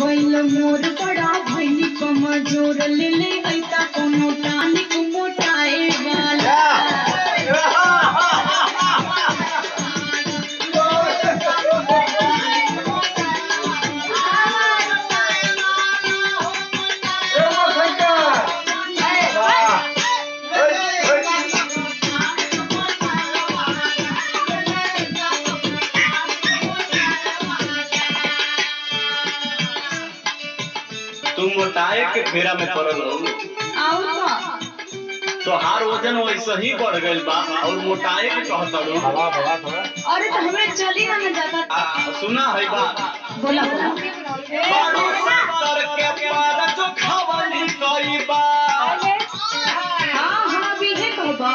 गइल मोर बड़ा भइनी कमजोर ले ले ऐसा कोनो टानिक मोटाए वाला तुम मोटाए के फेरा में पड़ल हो और का तो हार वजन वैसे ही बढ़ गइल बा और मोटाए के कहत हो। अरे तो हमें चली ना मैं जाता सुना है बा बोला बोला बारू सत्तर के पार जो खवली कई बा हाँ हाँ भी है कहबा